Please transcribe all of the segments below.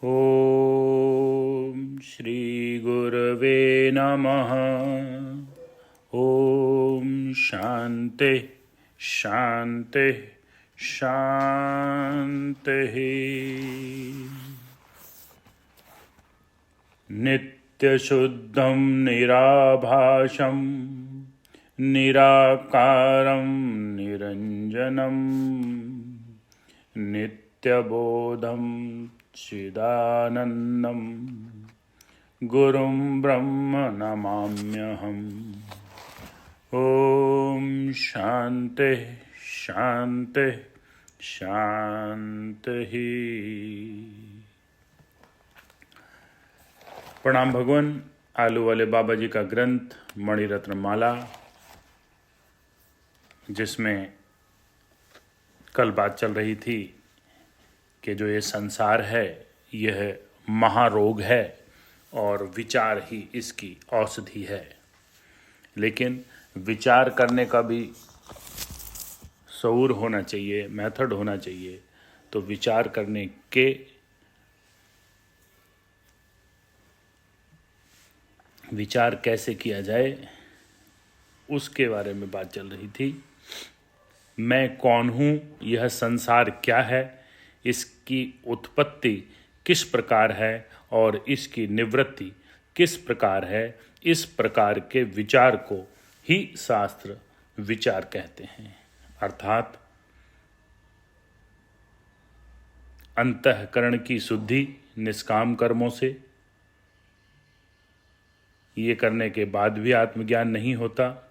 ॐ श्रीगुरवे नमः। ॐ शान्ति शान्ति शान्तिः। नित्यशुद्धं निराभासं निराकारं निरञ्जनं नित्यबोधं चिदानन्दं गुरुं ब्रह्म नमाम्यहम्। ॐ शान्ति शान्ति शान्तिः। प्रणाम भगवान। आलू वाले बाबा जी का ग्रंथ मणिरत्न माला, जिसमें कल बात चल रही थी कि जो ये संसार है यह महारोग है और विचार ही इसकी औषधि है। लेकिन विचार करने का भी शऊर होना चाहिए, मेथड होना चाहिए। तो विचार करने के विचार कैसे किया जाए उसके बारे में बात चल रही थी। मैं कौन हूँ, यह संसार क्या है, इसकी उत्पत्ति किस प्रकार है और इसकी निवृत्ति किस प्रकार है, इस प्रकार के विचार को ही शास्त्र विचार कहते हैं। अर्थात अंतःकरण की शुद्धि निष्काम कर्मों से। ये करने के बाद भी आत्मज्ञान नहीं होता।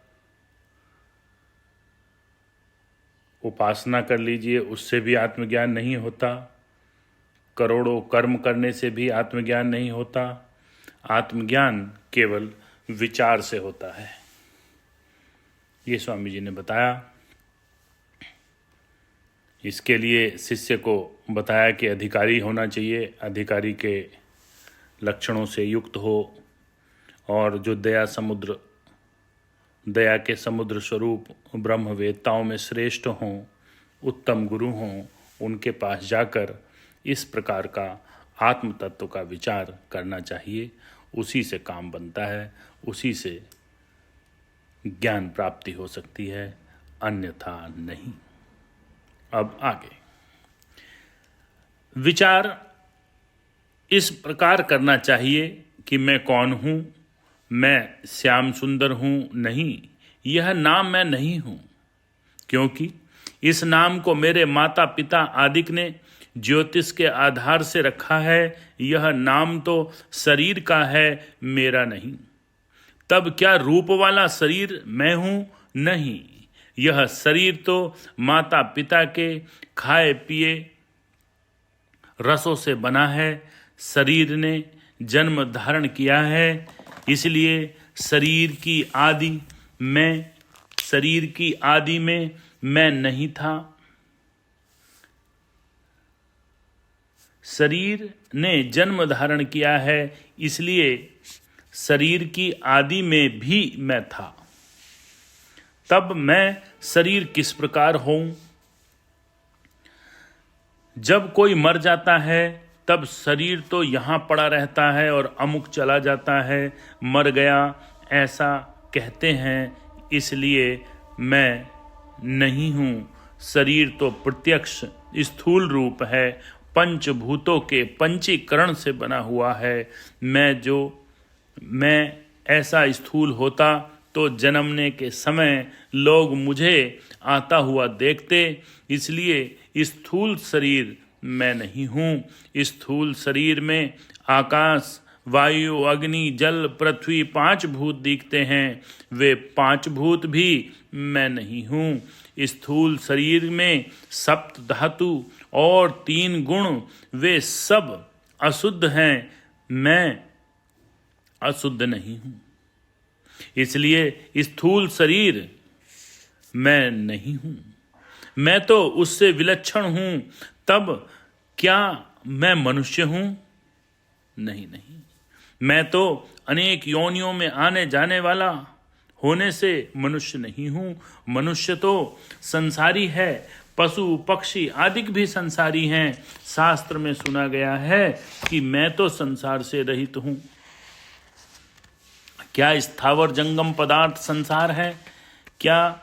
उपासना कर लीजिए, उससे भी आत्मज्ञान नहीं होता। करोड़ों कर्म करने से भी आत्मज्ञान नहीं होता। आत्मज्ञान केवल विचार से होता है। ये स्वामी जी ने बताया। इसके लिए शिष्य को बताया कि अधिकारी होना चाहिए, अधिकारी के लक्षणों से युक्त हो और जो दया के समुद्र स्वरूप ब्रह्मवेत्ताओं में श्रेष्ठ हों, उत्तम गुरु हों, उनके पास जाकर इस प्रकार का आत्म तत्व का विचार करना चाहिए। उसी से काम बनता है, उसी से ज्ञान प्राप्ति हो सकती है, अन्यथा नहीं। अब आगे विचार इस प्रकार करना चाहिए कि मैं कौन हूँ, मैं श्याम सुंदर हूँ, नहीं, यह नाम मैं नहीं हूँ, क्योंकि इस नाम को मेरे माता पिता आदिक ने ज्योतिष के आधार से रखा है। यह नाम तो शरीर का है, मेरा नहीं। तब क्या रूप वाला शरीर मैं हूँ? नहीं, यह शरीर तो माता पिता के खाए पिए रसों से बना है। शरीर ने जन्म धारण किया है, इसलिए शरीर की आदि में मैं नहीं था। शरीर ने जन्म धारण किया है, इसलिए शरीर की आदि में भी मैं था। तब मैं शरीर किस प्रकार हूं? जब कोई मर जाता है तब शरीर तो यहाँ पड़ा रहता है और अमुक चला जाता है, मर गया ऐसा कहते हैं, इसलिए मैं नहीं हूँ। शरीर तो प्रत्यक्ष स्थूल रूप है, पंचभूतों के पंचीकरण से बना हुआ है। मैं ऐसा स्थूल होता तो जन्मने के समय लोग मुझे आता हुआ देखते, इसलिए स्थूल शरीर मैं नहीं हूँ। स्थूल शरीर में आकाश, वायु, अग्नि, जल, पृथ्वी 5 भूत दिखते हैं, वे 5 भूत भी मैं नहीं हूँ। स्थूल शरीर में 7 धातु और 3 गुण, वे सब अशुद्ध हैं, मैं अशुद्ध नहीं हूँ। इसलिए स्थूल शरीर मैं नहीं हूँ, मैं तो उससे विलक्षण हूँ। तब क्या मैं मनुष्य हूँ? नहीं, मैं तो अनेक योनियों में आने जाने वाला होने से मनुष्य नहीं हूँ। मनुष्य तो संसारी है, पशु पक्षी आदि भी संसारी हैं। शास्त्र में सुना गया है कि मैं तो संसार से रहित हूं। क्या स्थावर जंगम पदार्थ संसार है? क्या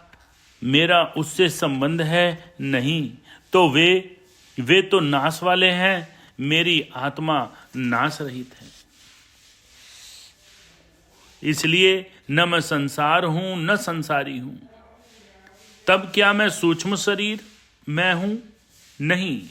मेरा उससे संबंध है? नहीं। तो वे तो नाश वाले हैं, मेरी आत्मा नाश रहित है। इसलिए न मैं संसार हूं न संसारी हूं। तब क्या मैं सूक्ष्म शरीर मैं हूं? नहीं,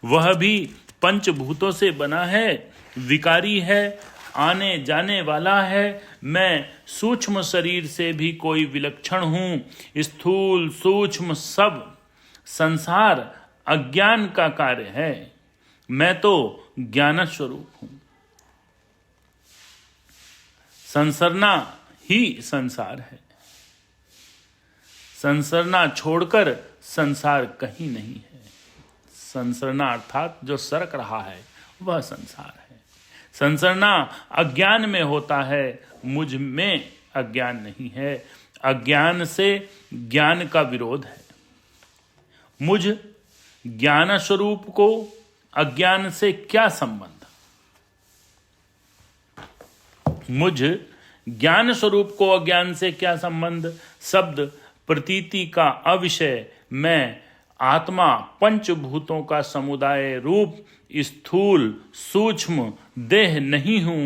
वह भी पंचभूतों से बना है, विकारी है, आने जाने वाला है। मैं सूक्ष्म शरीर से भी कोई विलक्षण हूं। स्थूल सूक्ष्म सब संसार अज्ञान का कार्य है। मैं तो ज्ञान स्वरूप हूं। संसरना ही संसार है। संसरना छोड़कर संसार कहीं नहीं है। संसरना अर्थात जो सरक रहा है वह संसार है। संसरना अज्ञान में होता है, मुझ में अज्ञान नहीं है। अज्ञान से ज्ञान का विरोध है। मुझ ज्ञान स्वरूप को अज्ञान से क्या संबंध? मुझ ज्ञान स्वरूप को अज्ञान से क्या संबंध? शब्द प्रतीति का अविषय मैं आत्मा पंचभूतों का समुदाय रूप स्थूल सूक्ष्म देह नहीं हूं।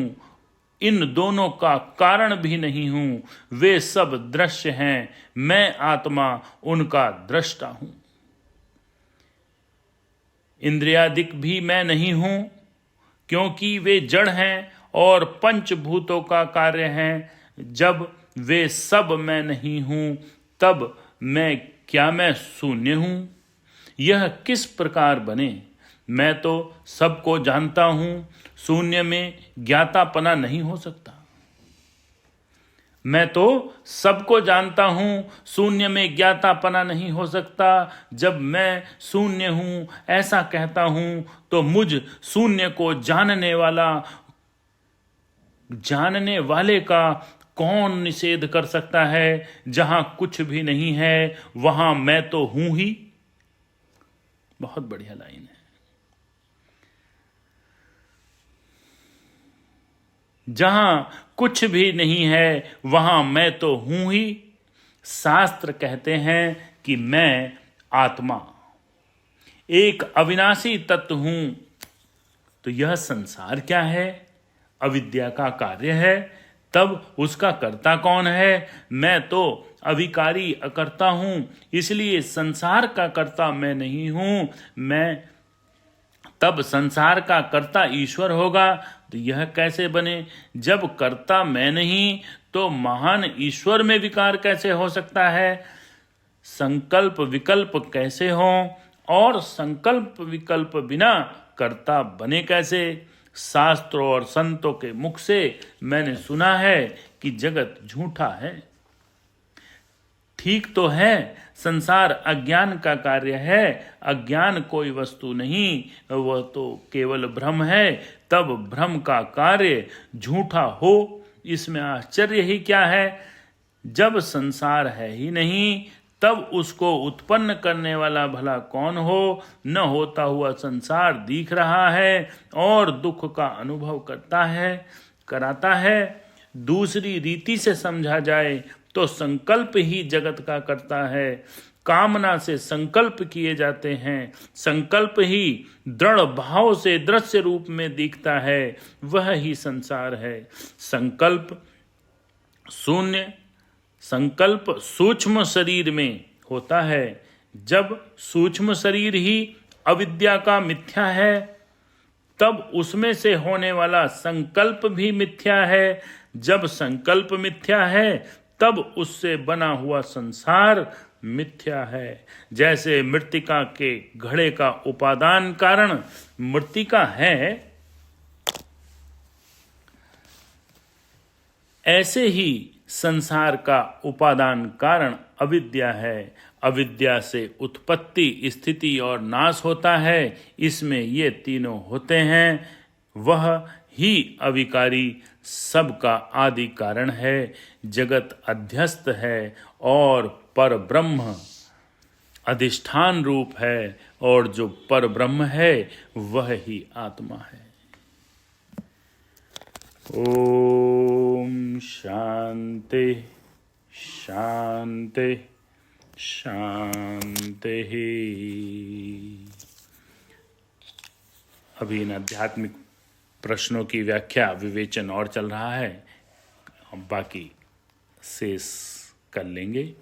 इन दोनों का कारण भी नहीं हूं। वे सब दृश्य हैं, मैं आत्मा उनका दृष्टा हूं। इंद्रियादिक भी मैं नहीं हूं, क्योंकि वे जड़ हैं और पंचभूतों का कार्य हैं। जब वे सब मैं नहीं हूं, तब मैं शून्य हूं? यह किस प्रकार बने? मैं तो सबको जानता हूं। शून्य में ज्ञातापना नहीं हो सकता। मैं तो सबको जानता हूं, शून्य में ज्ञातापना नहीं हो सकता। जब मैं शून्य हूं ऐसा कहता हूं, तो मुझ शून्य को जानने वाले का कौन निषेध कर सकता है? जहां कुछ भी नहीं है वहां मैं तो हूं ही। बहुत बढ़िया लाइन है। जहां कुछ भी नहीं है वहां मैं तो हूं ही। शास्त्र कहते हैं कि मैं आत्मा एक अविनाशी तत्व हूं। तो यह संसार क्या है? अविद्या का कार्य है। तब उसका कर्ता कौन है? मैं तो अविकारी अकर्ता हूं, इसलिए संसार का कर्ता मैं नहीं हूं। मैं तब संसार का कर्ता ईश्वर होगा। तो यह कैसे बने? जब कर्ता मैं नहीं तो महान ईश्वर में विकार कैसे हो सकता है? संकल्प विकल्प कैसे हो? और संकल्प विकल्प बिना कर्ता बने कैसे? शास्त्रों और संतों के मुख से मैंने सुना है कि जगत झूठा है। ठीक तो है, संसार अज्ञान का कार्य है। अज्ञान कोई वस्तु नहीं, वह तो केवल भ्रम है। तब भ्रम का कार्य झूठा हो, इसमें आश्चर्य ही क्या है? जब संसार है ही नहीं, तब उसको उत्पन्न करने वाला भला कौन हो? न होता हुआ संसार दिख रहा है और दुख का अनुभव कराता है। दूसरी रीति से समझा जाए तो संकल्प ही जगत का करता है। कामना से संकल्प किए जाते हैं। संकल्प ही दृढ़ भाव से दृश्य रूप में दिखता है, वह ही संसार है। संकल्प शून्य, संकल्प सूक्ष्म शरीर में होता है। जब सूक्ष्म शरीर ही अविद्या का मिथ्या है, तब उसमें से होने वाला संकल्प भी मिथ्या है। जब संकल्प मिथ्या है, तब उससे बना हुआ संसार मिथ्या है। जैसे मृत्तिका के घड़े का उपादान कारण मृत्तिका है, ऐसे ही संसार का उपादान कारण अविद्या है। अविद्या से उत्पत्ति, स्थिति और नाश होता है। इसमें ये तीनों होते हैं। वह ही अविकारी सबका आदि कारण है। जगत अध्यस्त है और पर ब्रह्म अधिष्ठान रूप है और जो पर ब्रह्म है वह ही आत्मा है। ओम शांति शांति शांति। अभी इन आध्यात्मिक प्रश्नों की व्याख्या विवेचन और चल रहा है, हम बाकी शेष कर लेंगे।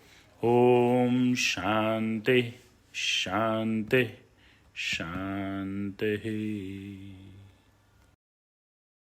ओम शांति शांति शांति।